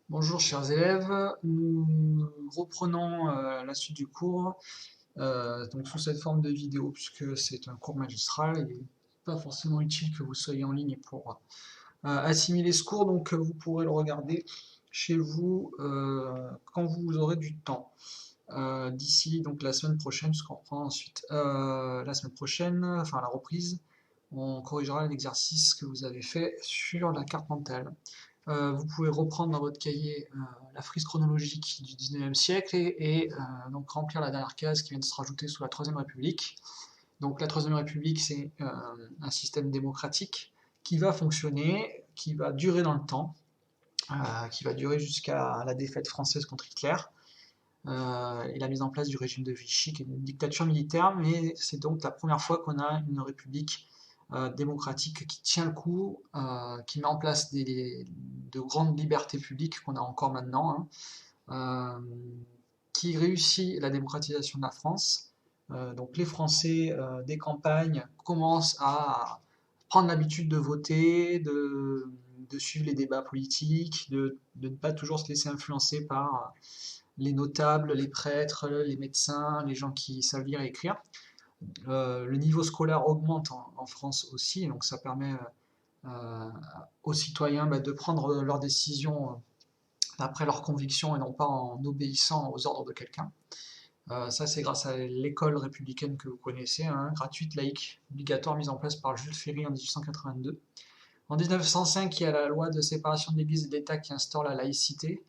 Bonjour chers élèves, nous reprenons la suite du cours, donc sous cette forme de vidéo puisque c'est un cours magistral et il n'est pas forcément utile que vous soyez en ligne pour assimiler ce cours, donc vous pourrez le regarder chez vous quand vous aurez du temps. D'ici donc la semaine prochaine, puisqu'on reprend ensuite la semaine prochaine, enfin la reprise, on corrigera l'exercice que vous avez fait sur la carte mentale. Vous pouvez reprendre dans votre cahier la frise chronologique du 19e siècle et donc remplir la dernière case qui vient de se rajouter sous la Troisième République. Donc la Troisième République, c'est un système démocratique qui va fonctionner, qui va durer dans le temps, qui va durer jusqu'à la défaite française contre Hitler et la mise en place du régime de Vichy, qui est une dictature militaire, mais c'est donc la première fois qu'on a une république démocratique qui tient le coup, qui met en place de grandes libertés publiques qu'on a encore maintenant, hein, qui réussit la démocratisation de la France. Donc les Français des campagnes commencent à prendre l'habitude de voter, de suivre les débats politiques, de ne pas toujours se laisser influencer par les notables, les prêtres, les médecins, les gens qui savent lire et écrire. Le niveau scolaire augmente en France aussi, donc ça permet aux citoyens de prendre leurs décisions d'après leurs convictions et non pas en obéissant aux ordres de quelqu'un. Ça, c'est grâce à l'école républicaine que vous connaissez, hein, gratuite, laïque, obligatoire, mise en place par Jules Ferry en 1882. En 1905, il y a la loi de séparation de l'Église et de l'État qui instaure la laïcité,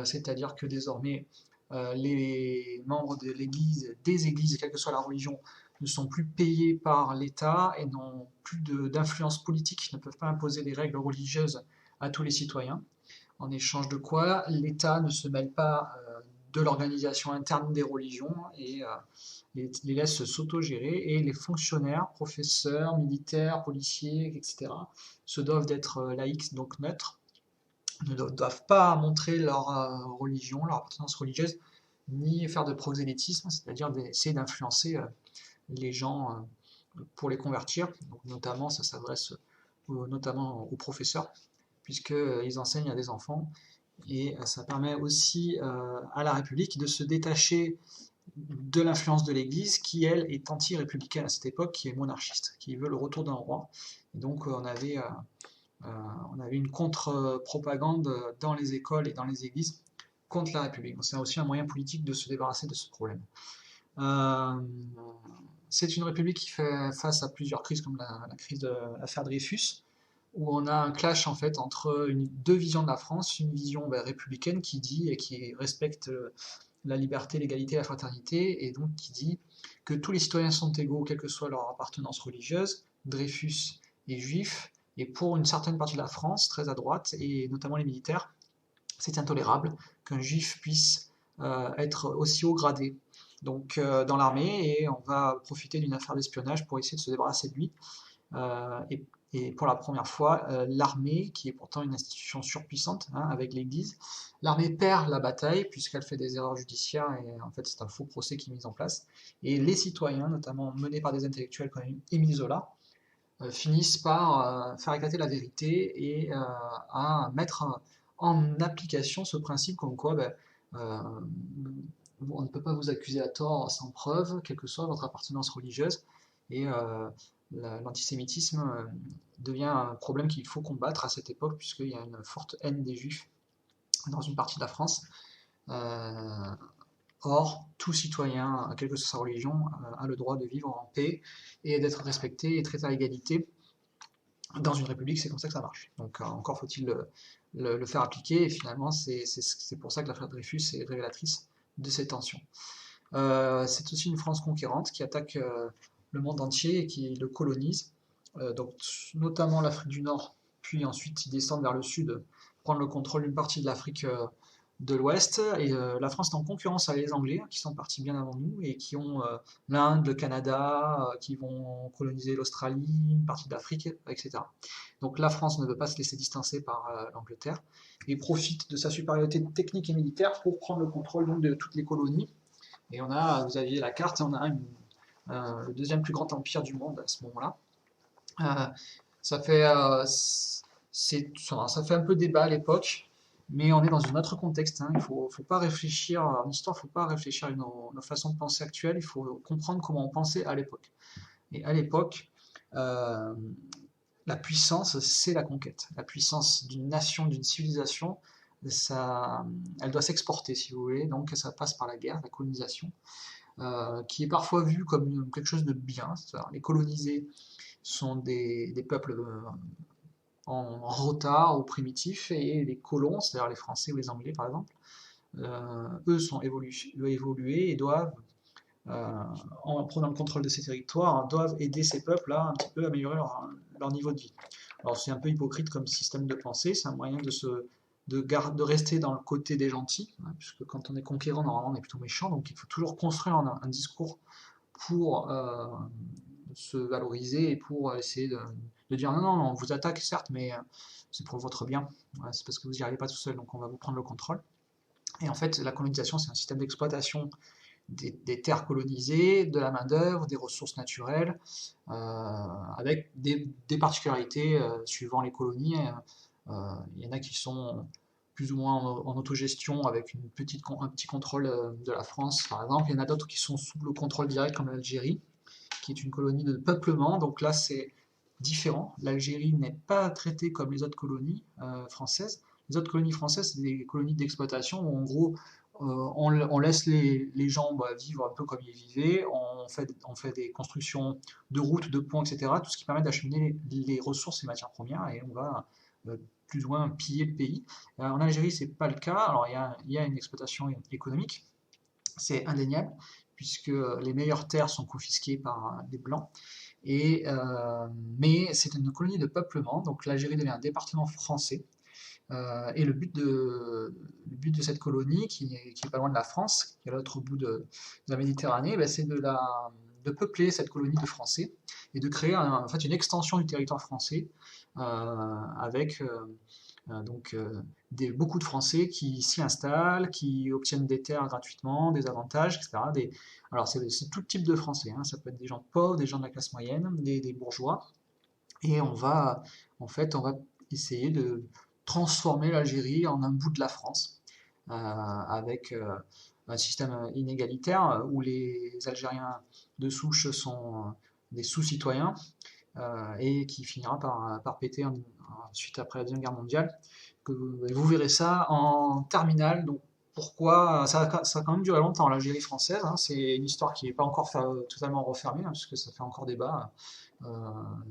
c'est-à-dire que désormais, les membres de l'Église, des églises, quelle que soit la religion, ne sont plus payés par l'État et n'ont plus d'influence politique, ne peuvent pas imposer des règles religieuses à tous les citoyens. En échange de quoi, l'État ne se mêle pas de l'organisation interne des religions et les laisse s'autogérer, et les fonctionnaires, professeurs, militaires, policiers, etc., se doivent d'être laïcs, donc neutres, ne doivent pas montrer leur religion, leur appartenance religieuse, ni faire de prosélytisme, c'est-à-dire d'essayer d'influencer les gens pour les convertir. Donc, notamment, ça s'adresse notamment aux professeurs, puisqu'ils enseignent à des enfants. Et ça permet aussi à la République de se détacher de l'influence de l'Église, qui elle est anti-républicaine à cette époque, qui est monarchiste, qui veut le retour d'un roi. Et donc on avait une contre-propagande dans les écoles et dans les églises contre la République. Donc c'est aussi un moyen politique de se débarrasser de ce problème. Euh, c'est une République qui fait face à plusieurs crises, comme la crise de l'affaire Dreyfus, où on a un clash en fait entre deux visions de la France, une vision républicaine qui dit et qui respecte la liberté, l'égalité, la fraternité, et donc qui dit que tous les citoyens sont égaux, quelle que soit leur appartenance religieuse. Dreyfus est juif, et pour une certaine partie de la France, très à droite, et notamment les militaires, c'est intolérable qu'un juif puisse être aussi haut gradé donc dans l'armée, et on va profiter d'une affaire d'espionnage pour essayer de se débarrasser de lui. Et pour la première fois, l'armée, qui est pourtant une institution surpuissante, hein, avec l'Église, l'armée perd la bataille puisqu'elle fait des erreurs judiciaires, et en fait c'est un faux procès qui est mis en place. Et les citoyens, notamment menés par des intellectuels comme Émile Zola, finissent par faire éclater la vérité et à mettre en application ce principe comme quoi euh, on ne peut pas vous accuser à tort sans preuve, quelle que soit votre appartenance religieuse. Et l'antisémitisme devient un problème qu'il faut combattre à cette époque, puisqu'il y a une forte haine des juifs dans une partie de la France. Euh, Or, tout citoyen, quelle que soit sa religion, a le droit de vivre en paix et d'être respecté et traité à égalité. Dans une république, c'est comme ça que ça marche. Donc encore faut-il le faire appliquer, et finalement c'est pour ça que l'affaire Dreyfus est révélatrice de ces tensions. C'est aussi une France conquérante qui attaque le monde entier et qui le colonise, donc notamment l'Afrique du Nord, puis ensuite ils descendent vers le sud, prendre le contrôle d'une partie de l'Afrique de l'Ouest, et la France est en concurrence avec les Anglais, qui sont partis bien avant nous, et qui ont l'Inde, le Canada, qui vont coloniser l'Australie, une partie d'Afrique, etc. Donc la France ne veut pas se laisser distancer par l'Angleterre, et profite de sa supériorité technique et militaire pour prendre le contrôle donc, de toutes les colonies. Et vous aviez la carte, on a le deuxième plus grand empire du monde à ce moment-là. Euh, ça fait, ça fait un peu débat à l'époque. mais on est dans un autre contexte, hein. Faut pas réfléchir, en histoire, il ne faut pas réfléchir à nos façons de penser actuelles, il faut comprendre comment on pensait à l'époque. Et à l'époque, euh, la puissance, c'est la conquête. La puissance d'une nation, d'une civilisation, ça, elle doit s'exporter, si vous voulez, donc ça passe par la guerre, la colonisation, qui est parfois vue comme quelque chose de bien. Les colonisés sont des peuples en retard ou primitifs, et les colons, c'est-à-dire les Français ou les Anglais par exemple, eux sont évolués et doivent, en prenant le contrôle de ces territoires, doivent aider ces peuples-là un petit peu à améliorer leur niveau de vie. Alors c'est un peu hypocrite comme système de pensée, c'est un moyen de rester dans le côté des gentils, hein, puisque quand on est conquérant, normalement on est plutôt méchant, donc il faut toujours construire un discours pour se valoriser et pour essayer de dire non, non, on vous attaque certes, mais c'est pour votre bien, voilà, c'est parce que vous n'y arrivez pas tout seul, donc on va vous prendre le contrôle. Et en fait, la colonisation, c'est un système d'exploitation des terres colonisées, de la main-d'œuvre, des ressources naturelles, avec des particularités suivant les colonies. Il y en a qui sont plus ou moins en autogestion avec un petit contrôle de la France, par exemple. Il y en a d'autres qui sont sous le contrôle direct, comme l'Algérie, qui est une colonie de peuplement. Donc là, c'est différent. L'Algérie n'est pas traitée comme les autres colonies françaises. Les autres colonies françaises, c'est des colonies d'exploitation où, en gros, on laisse les gens vivre un peu comme ils vivaient, on fait des constructions de routes, de ponts, etc., tout ce qui permet d'acheminer les ressources et matières premières, et on va plus ou moins piller le pays. En Algérie, c'est pas le cas. Alors, il y a une exploitation économique, c'est indéniable, puisque les meilleures terres sont confisquées par les Blancs. Mais c'est une colonie de peuplement, donc l'Algérie devient un département français. Et le but de cette colonie, qui est pas loin de la France, qui est à l'autre bout de la Méditerranée, ben, c'est de peupler cette colonie de Français et de créer en fait une extension du territoire français avec beaucoup de Français qui s'y installent, qui obtiennent des terres gratuitement, des avantages, etc. Alors c'est tout type de Français, hein. Ça peut être des gens pauvres, des gens de la classe moyenne, des bourgeois, et on va essayer de transformer l'Algérie en un bout de la France, avec un système inégalitaire où les Algériens de souche sont des sous-citoyens, et qui finira par péter suite après la Deuxième Guerre mondiale. Vous verrez ça en terminale. Donc pourquoi ça a quand même duré longtemps l'Algérie française, hein. C'est une histoire qui n'est pas encore totalement refermée, hein, puisque ça fait encore débat.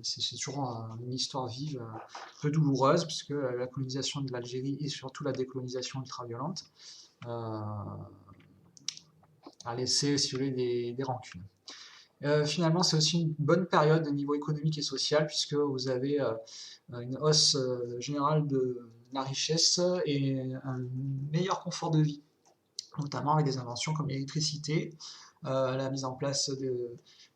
C'est toujours une histoire vive, un peu douloureuse, puisque la colonisation de l'Algérie et surtout la décolonisation ultra-violente a laissé, si vous voulez, des rancunes. Finalement, c'est aussi une bonne période au niveau économique et social, puisque vous avez une hausse générale de la richesse et un meilleur confort de vie, notamment avec des inventions comme l'électricité, la mise en place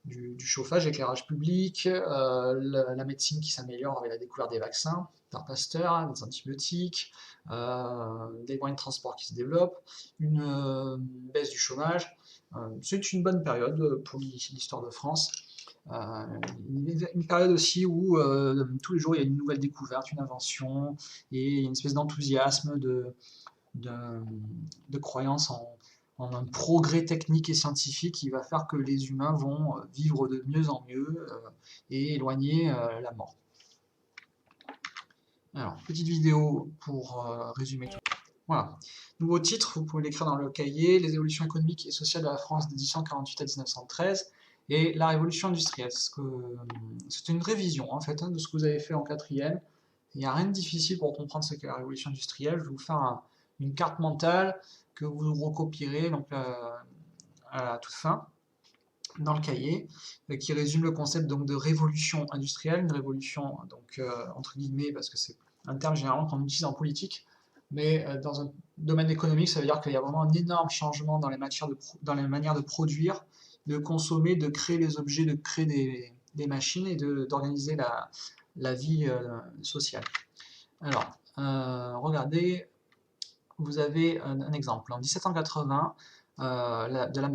du chauffage, éclairage public, la médecine qui s'améliore avec la découverte des vaccins par Pasteur, hein, des antibiotiques, des moyens de transport qui se développent, une baisse du chômage. C'est une bonne période pour l'histoire de France. Euh, une période aussi où tous les jours il y a une nouvelle découverte, une invention, et une espèce d'enthousiasme, de, de croyance en un progrès technique et scientifique qui va faire que les humains vont vivre de mieux en mieux et éloigner la mort. Alors, petite vidéo pour résumer tout. Voilà. Nouveau titre, vous pouvez l'écrire dans le cahier, les évolutions économiques et sociales de la France de 1848 à 1913 et la révolution industrielle. C'est une révision en fait, hein, de ce que vous avez fait en quatrième. Il n'y a rien de difficile pour comprendre ce qu'est la révolution industrielle. Je vais vous faire une carte mentale que vous recopierez donc, à la toute fin dans le cahier, qui résume le concept donc, de révolution industrielle, une révolution donc, entre guillemets, parce que c'est un terme généralement qu'on utilise en politique, mais dans un domaine économique, ça veut dire qu'il y a vraiment un énorme changement dans dans les manières de produire, de consommer, de créer les objets, de créer des machines et d'organiser la vie sociale. Alors, regardez, vous avez un exemple. En 1780, la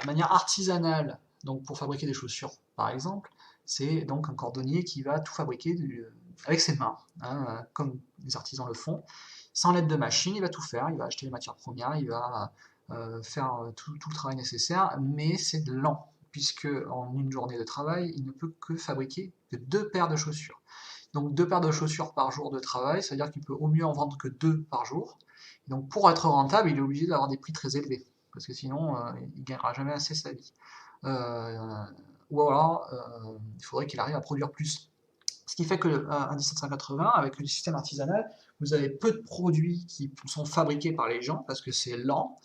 manière artisanale, donc pour fabriquer des chaussures, par exemple, c'est donc un cordonnier qui va tout fabriquer avec ses mains, hein, comme les artisans le font. Sans l'aide de machine, il va tout faire, il va acheter les matières premières, il va faire tout le travail nécessaire, mais c'est lent, puisque en une journée de travail, il ne peut que fabriquer que 2 paires de chaussures. Donc 2 paires de chaussures par jour de travail, c'est-à-dire qu'il peut au mieux en vendre que 2 par jour. Et donc pour être rentable, il est obligé d'avoir des prix très élevés, parce que sinon il ne gagnera jamais assez sa vie. Euh, ou alors il faudrait qu'il arrive à produire plus. Ce qui fait que en 1780, avec le système artisanal, vous avez peu de produits qui sont fabriqués par les gens parce que c'est lent.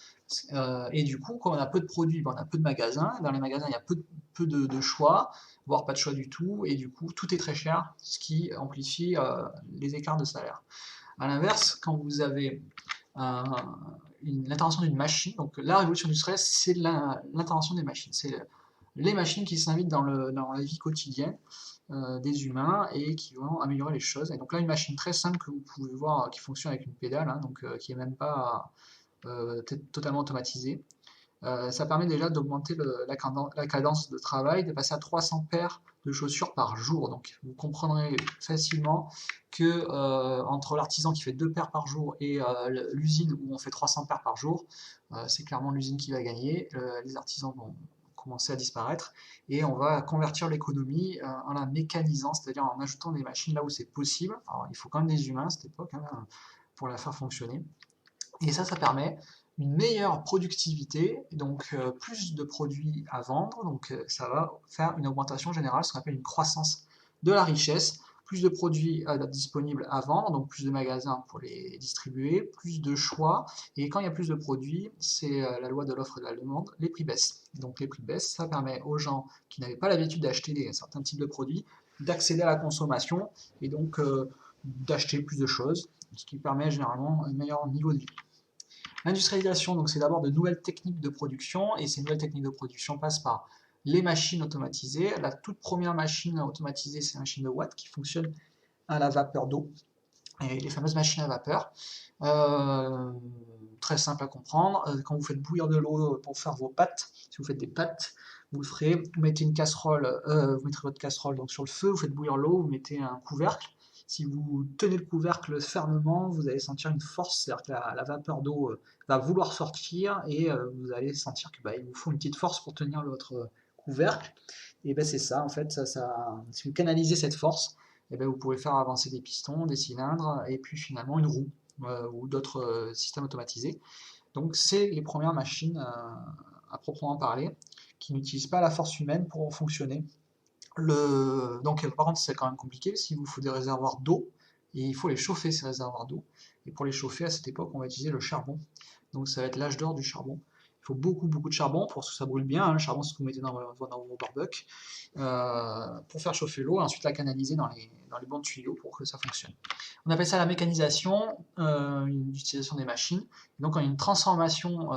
Et du coup, quand on a peu de produits, ben, on a peu de magasins. Dans les magasins, il y a peu de choix, voire pas de choix du tout. Et du coup, tout est très cher, ce qui amplifie les écarts de salaire. A l'inverse, quand vous avez l'intervention d'une machine, donc la révolution industrielle, c'est l'intervention des machines. C'est les machines qui s'invitent dans la vie quotidienne des humains et qui vont améliorer les choses. Et donc là, une machine très simple que vous pouvez voir qui fonctionne avec une pédale, hein, donc qui est même pas totalement automatisée. Ça permet déjà d'augmenter la cadence de travail, de passer à 300 paires de chaussures par jour. Donc vous comprendrez facilement que entre l'artisan qui fait 2 paires par jour et l'usine où on fait 300 paires par jour, c'est clairement l'usine qui va gagner. Les artisans vont commencer à disparaître et on va convertir l'économie en la mécanisant, c'est-à-dire en ajoutant des machines là où c'est possible. Alors il faut quand même des humains à cette époque hein, pour la faire fonctionner. Et ça permet une meilleure productivité, donc plus de produits à vendre, donc ça va faire une augmentation générale, ce qu'on appelle une croissance de la richesse, plus de produits disponibles à vendre, donc plus de magasins pour les distribuer, plus de choix, et quand il y a plus de produits, c'est la loi de l'offre et de la demande, les prix baissent. Donc les prix baissent, ça permet aux gens qui n'avaient pas l'habitude d'acheter certains types de produits d'accéder à la consommation, et donc d'acheter plus de choses, ce qui permet généralement un meilleur niveau de vie. L'industrialisation, donc c'est d'abord de nouvelles techniques de production, et ces nouvelles techniques de production passent par les machines automatisées. La toute première machine automatisée, c'est la machine de Watt qui fonctionne à la vapeur d'eau, et les fameuses machines à vapeur. Euh, Très simple à comprendre. Quand vous faites bouillir de l'eau pour faire vos pâtes, si vous faites des pâtes, vous le ferez, vous mettez une casserole, vous mettrez votre casserole donc sur le feu, vous faites bouillir l'eau, vous mettez un couvercle. Si vous tenez le couvercle fermement, vous allez sentir une force, c'est-à-dire que la vapeur d'eau va vouloir sortir et vous allez sentir qu'il vous faut une petite force pour tenir votre couvercle. Et ben c'est ça, en fait, si vous canalisez cette force, et ben vous pouvez faire avancer des pistons, des cylindres et puis finalement une roue ou d'autres systèmes automatisés. Donc c'est les premières machines à proprement parler qui n'utilisent pas la force humaine pour fonctionner. Donc par contre c'est quand même compliqué, s'il vous faut des réservoirs d'eau, et il faut les chauffer ces réservoirs d'eau. Et pour les chauffer à cette époque on va utiliser le charbon. Donc ça va être l'âge d'or du charbon. Il faut beaucoup de charbon pour que ça brûle bien, hein. Le charbon c'est ce que vous mettez dans vos barbecues pour faire chauffer l'eau et ensuite la canaliser dans les bons tuyaux pour que ça fonctionne. On appelle ça la mécanisation, l'utilisation des machines. Donc on a une transformation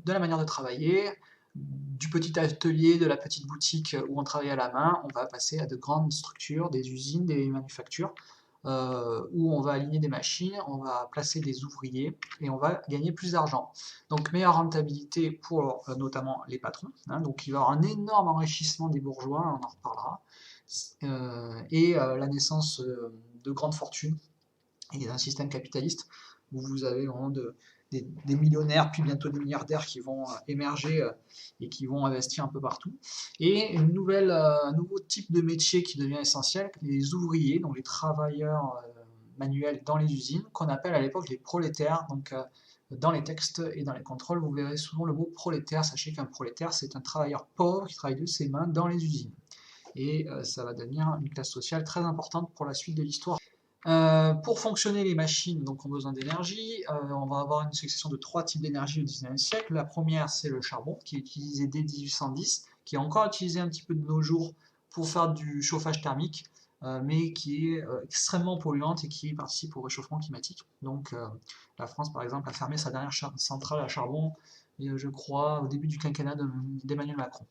de la manière de travailler, du petit atelier, de la petite boutique où on travaille à la main, on va passer à de grandes structures, des usines, des manufactures, où on va aligner des machines, on va placer des ouvriers et on va gagner plus d'argent. Donc meilleure rentabilité pour notamment les patrons, hein, donc il va y avoir un énorme enrichissement des bourgeois, on en reparlera, et la naissance de grandes fortunes et d'un système capitaliste où vous avez vraiment des millionnaires, puis bientôt des milliardaires qui vont émerger et qui vont investir un peu partout. Et un nouveau type de métier qui devient essentiel, les ouvriers, donc les travailleurs manuels dans les usines, qu'on appelle à l'époque les prolétaires. Donc dans les textes et dans les contrôles, vous verrez souvent le mot prolétaire. Sachez qu'un prolétaire, c'est un travailleur pauvre qui travaille de ses mains dans les usines. Et ça va devenir une classe sociale très importante pour la suite de l'histoire. Pour fonctionner les machines, donc ont besoin d'énergie. On va avoir une succession de 3 types d'énergie au XIXe siècle. La première, c'est le charbon, qui est utilisé dès 1810, qui est encore utilisé un petit peu de nos jours pour faire du chauffage thermique, mais qui est extrêmement polluante et qui participe au réchauffement climatique. Donc la France, par exemple, a fermé sa dernière centrale à charbon, je crois, au début du quinquennat d'Emmanuel Macron.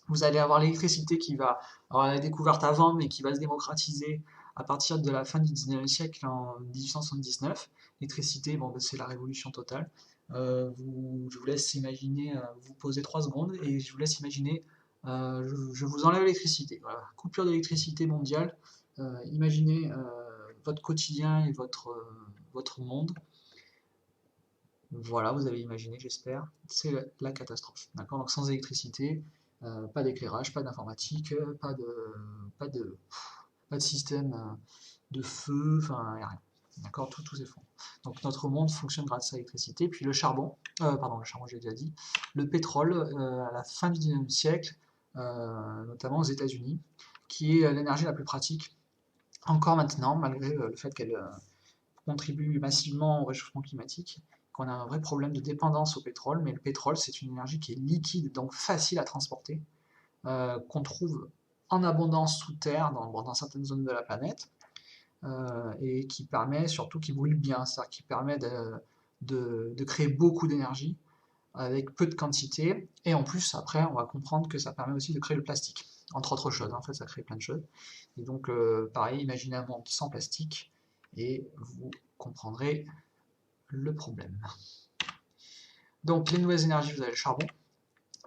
Vous allez avoir l'électricité qui va avoir la découverte avant, mais qui va se démocratiser à partir de la fin du 19e siècle en 1879. L'électricité, bon, c'est la révolution totale. Je vous laisse imaginer, vous posez 3 secondes et je vous laisse imaginer, je vous enlève l'électricité. Voilà. Coupure d'électricité mondiale. Imaginez votre quotidien et votre monde. Voilà, vous avez imaginé, j'espère, c'est la catastrophe. D'accord? Donc sans électricité, pas d'éclairage, pas d'informatique, pas de, pas de système de feu, enfin, y a rien. D'accord? Tout s'effondre. Donc notre monde fonctionne grâce à l'électricité. Puis le charbon, pardon, le charbon j'ai déjà dit, le pétrole à la fin du 19e siècle, notamment aux États-Unis, qui est l'énergie la plus pratique encore maintenant, malgré le fait qu'elle contribue massivement au réchauffement climatique, qu'on a un vrai problème de dépendance au pétrole, mais le pétrole, c'est une énergie qui est liquide, donc facile à transporter, qu'on trouve en abondance sous terre dans certaines zones de la planète, et qui permet surtout, qui brûle bien, c'est-à-dire qui permet de créer beaucoup d'énergie avec peu de quantité, et en plus, après, on va comprendre que ça permet aussi de créer le plastique, entre autres choses, en fait, ça crée plein de choses. Et donc, pareil, imaginez un monde sans plastique, et vous comprendrez le problème. Donc, les nouvelles énergies, vous avez le charbon,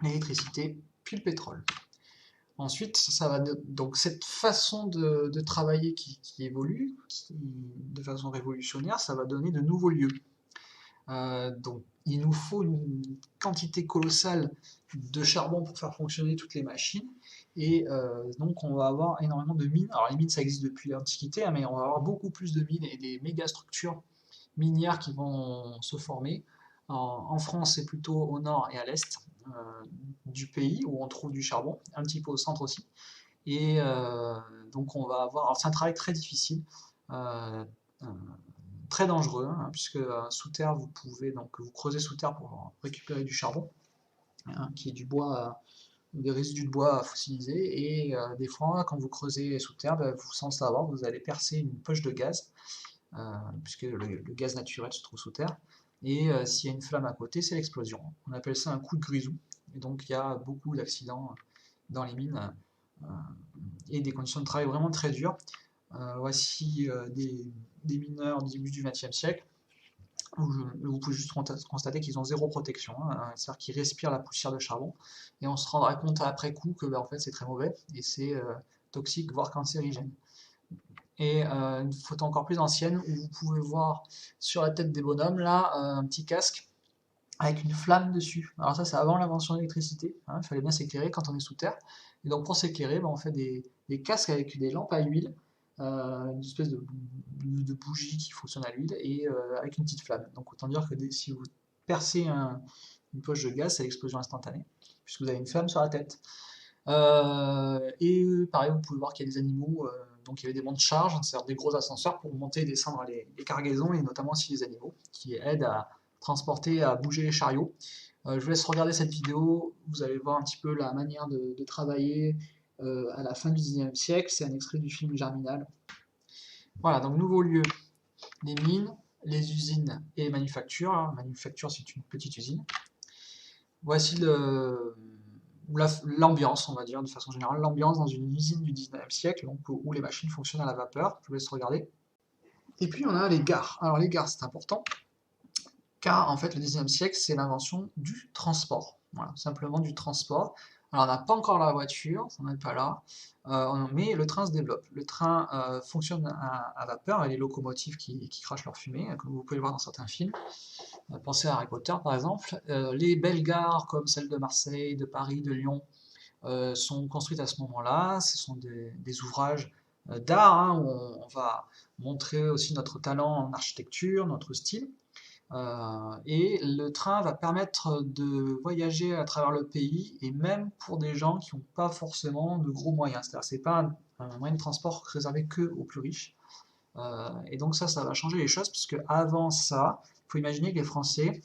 l'électricité, puis le pétrole. Ensuite, ça va donc cette façon de travailler qui évolue, de façon révolutionnaire, ça va donner de nouveaux lieux. Donc, il nous faut une quantité colossale de charbon pour faire fonctionner toutes les machines. Et donc, on va avoir énormément de mines. Alors, les mines, ça existe depuis l'Antiquité, hein, mais on va avoir beaucoup plus de mines et des méga structures minières qui vont se former. En France, c'est plutôt au nord et à l'est du pays où on trouve du charbon, un petit peu au centre aussi. Et donc, on va avoir. Alors, c'est un travail très difficile. Euh, euh, Très dangereux, hein, puisque sous terre, vous pouvez donc vous creusez sous terre pour récupérer du charbon, hein, qui est du bois, des résidus de bois fossilisés, et des fois, quand vous creusez sous terre, ben, vous, sans le savoir, vous allez percer une poche de gaz, puisque le gaz naturel se trouve sous terre, et s'il y a une flamme à côté, c'est l'explosion. On appelle ça un coup de grisou, et donc il y a beaucoup d'accidents dans les mines, euh, et des conditions de travail vraiment très dures. Voici des mineurs du début du XXe siècle, où vous pouvez juste constater qu'ils ont zéro protection, hein, c'est-à-dire qu'ils respirent la poussière de charbon, et on se rendra compte après coup que en fait, c'est très mauvais, et c'est toxique, voire cancérigène. Et une photo encore plus ancienne, où vous pouvez voir sur la tête des bonhommes, là, un petit casque avec une flamme dessus. Alors ça, c'est avant l'invention de l'électricité, hein, il fallait bien s'éclairer quand on est sous terre. Et donc pour s'éclairer, ben, on fait des casques avec des lampes à huile, une espèce de bougie qui fonctionne à l'huile, et avec une petite flamme. Donc autant dire que si vous percez une poche de gaz, c'est l'explosion instantanée, puisque vous avez une flamme sur la tête. Et pareil, vous pouvez voir qu'il y a des animaux, donc il y avait des monts de charge, c'est-à-dire des gros ascenseurs pour monter et descendre les cargaisons, et notamment aussi les animaux, qui aident à transporter, à bouger les chariots. Je vous laisse regarder cette vidéo, vous allez voir un petit peu la manière de travailler à la fin du 19e siècle, c'est un extrait du film Germinal. Voilà, donc nouveau lieu, les mines, les usines et les manufactures. La manufacture, c'est une petite usine. Voici l'ambiance, on va dire, de façon générale, l'ambiance dans une usine du 19e siècle, donc, où les machines fonctionnent à la vapeur. Je vous laisse regarder. Et puis on a les gares. Alors les gares, c'est important, car en fait le 19e siècle, c'est l'invention du transport. Voilà, simplement du transport. Alors on n'a pas encore la voiture, on n'est pas là, mais le train se développe. Le train fonctionne à vapeur, et les locomotives qui crachent leur fumée, comme vous pouvez le voir dans certains films. Pensez à Harry Potter par exemple. Les belles gares comme celle de Marseille, de Paris, de Lyon sont construites à ce moment-là. Ce sont des ouvrages d'art, hein, où on va montrer aussi notre talent en architecture, notre style. Et le train va permettre de voyager à travers le pays, et même pour des gens qui n'ont pas forcément de gros moyens. C'est-à-dire que ce n'est pas un moyen de transport réservé que aux plus riches. Et donc ça va changer les choses, puisque avant ça, il faut imaginer que les Français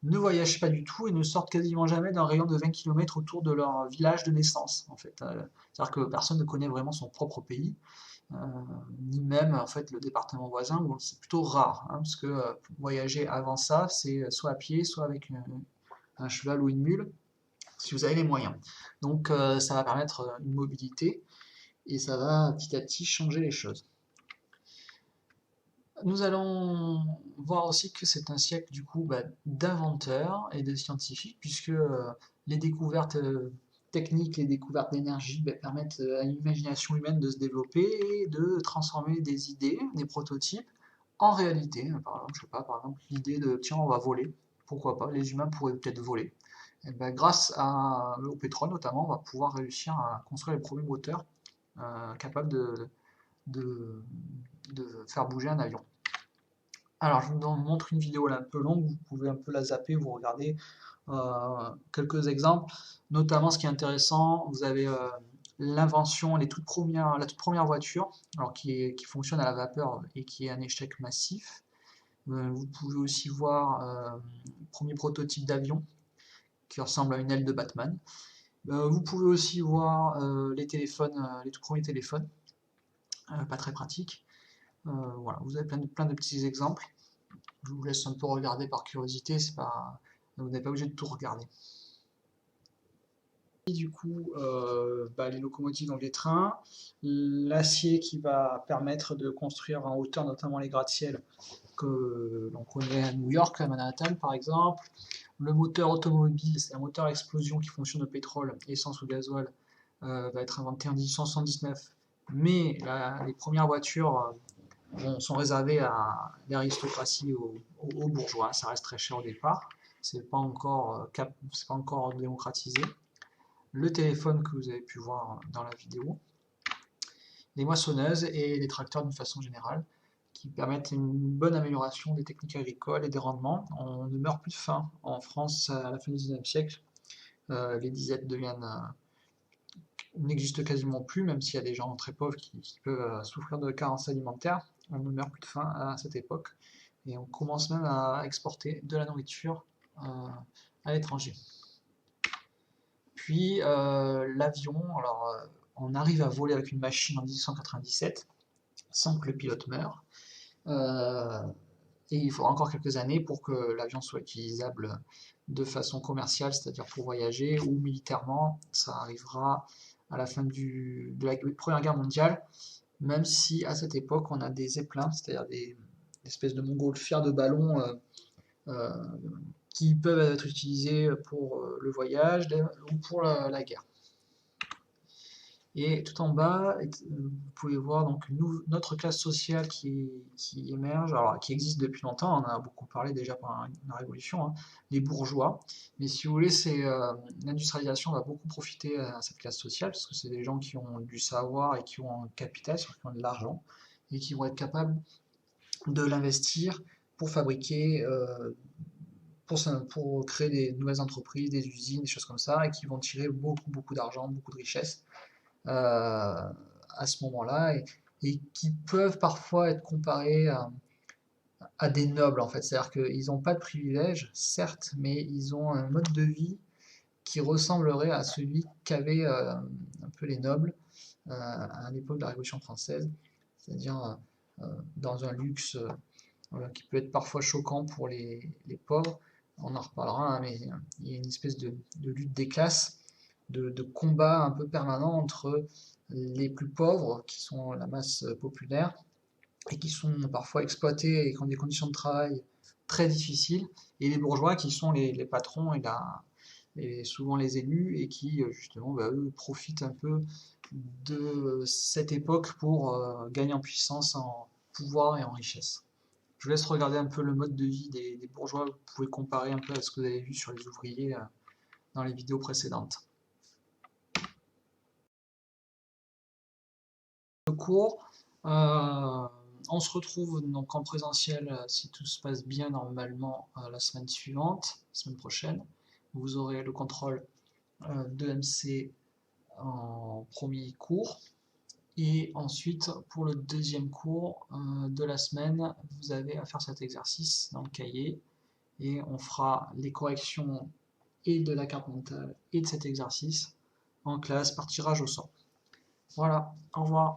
ne voyagent pas du tout et ne sortent quasiment jamais d'un rayon de 20 km autour de leur village de naissance, en fait. C'est-à-dire que personne ne connaît vraiment son propre pays, euh, ni même en fait le département voisin, où c'est plutôt rare, hein, parce que voyager avant ça, c'est soit à pied, soit avec un cheval ou une mule, si vous avez les moyens. Donc ça va permettre une mobilité, et ça va petit à petit changer les choses. Nous allons voir aussi que c'est un siècle du coup d'inventeurs et de scientifiques, puisque les découvertes techniques, les découvertes d'énergie permettent à l'imagination humaine de se développer et de transformer des idées, des prototypes, en réalité. Par exemple, je sais pas, par exemple l'idée de tiens, on va voler. pourquoi pas, les humains pourraient peut-être voler. Et ben, grâce au pétrole notamment, on va pouvoir réussir à construire les premiers moteurs capables de, de faire bouger un avion. Alors, je vous montre une vidéo là un peu longue, vous pouvez un peu la zapper, vous regardez quelques exemples. Notamment, ce qui est intéressant, vous avez l'invention, la toute première voiture, alors qui fonctionne à la vapeur et qui est un échec massif. Vous pouvez aussi voir le premier prototype d'avion qui ressemble à une aile de Batman. Vous pouvez aussi voir les téléphones, les tout premiers téléphones, pas très pratiques. Voilà, vous avez plein de petits exemples. Je vous laisse un peu regarder par curiosité, vous n'êtes pas obligé de tout regarder. Et du coup, les locomotives, donc les trains, l'acier qui va permettre de construire en hauteur, notamment les gratte-ciel que l'on connaît à New York, à Manhattan par exemple. Le moteur automobile, c'est un moteur à explosion qui fonctionne au pétrole, essence ou gasoil, va être inventé en 1879. Mais les premières voitures sont réservées à l'aristocratie, aux bourgeois. Ça reste très cher au départ. C'est pas encore démocratisé. Le téléphone que vous avez pu voir dans la vidéo, les moissonneuses et les tracteurs d'une façon générale, qui permettent une bonne amélioration des techniques agricoles et des rendements. On ne meurt plus de faim en France à la fin du XIXe siècle. Les disettes n'existent quasiment plus, même s'il y a des gens très pauvres qui peuvent souffrir de carences alimentaires. On ne meurt plus de faim à cette époque. Et on commence même à exporter de la nourriture à l'étranger. Puis l'avion, alors on arrive à voler avec une machine en 1897 sans que le pilote meure. Et il faudra encore quelques années pour que l'avion soit utilisable de façon commerciale, c'est-à-dire pour voyager, ou militairement. Ça arrivera à la fin de la Première Guerre mondiale, même si à cette époque on a des zeppelins, c'est-à-dire des espèces de montgolfières de ballons qui peuvent être utilisés pour le voyage ou pour la guerre. Et tout en bas, vous pouvez voir donc notre classe sociale qui émerge, alors qui existe depuis longtemps, on en a beaucoup parlé déjà pendant la Révolution, hein, les bourgeois. Mais si vous voulez, l'industrialisation va beaucoup profiter à cette classe sociale, parce que c'est des gens qui ont du savoir et qui ont un capital, qui ont de l'argent, et qui vont être capables de l'investir pour fabriquer, pour créer des nouvelles entreprises, des usines, des choses comme ça, et qui vont tirer beaucoup d'argent, beaucoup de richesses à ce moment-là, et qui peuvent parfois être comparés à des nobles en fait. C'est-à-dire qu'ils n'ont pas de privilèges, certes, mais ils ont un mode de vie qui ressemblerait à celui qu'avaient un peu les nobles à l'époque de la Révolution française, c'est-à-dire dans un luxe qui peut être parfois choquant pour les pauvres. On en reparlera, hein, mais il y a une espèce de lutte des classes, de combat un peu permanent entre les plus pauvres, qui sont la masse populaire, et qui sont parfois exploités et qui ont des conditions de travail très difficiles, et les bourgeois qui sont les patrons et souvent les élus, et qui justement eux profitent un peu de cette époque pour gagner en puissance, en pouvoir et en richesse. Je vous laisse regarder un peu le mode de vie des bourgeois, vous pouvez comparer un peu à ce que vous avez vu sur les ouvriers dans les vidéos précédentes. Le cours, on se retrouve donc en présentiel si tout se passe bien normalement la semaine suivante, la semaine prochaine. Vous aurez le contrôle de MC en premier cours. Et ensuite, pour le deuxième cours de la semaine, vous avez à faire cet exercice dans le cahier. Et on fera les corrections et de la carte mentale et de cet exercice en classe par tirage au sort. Voilà, au revoir.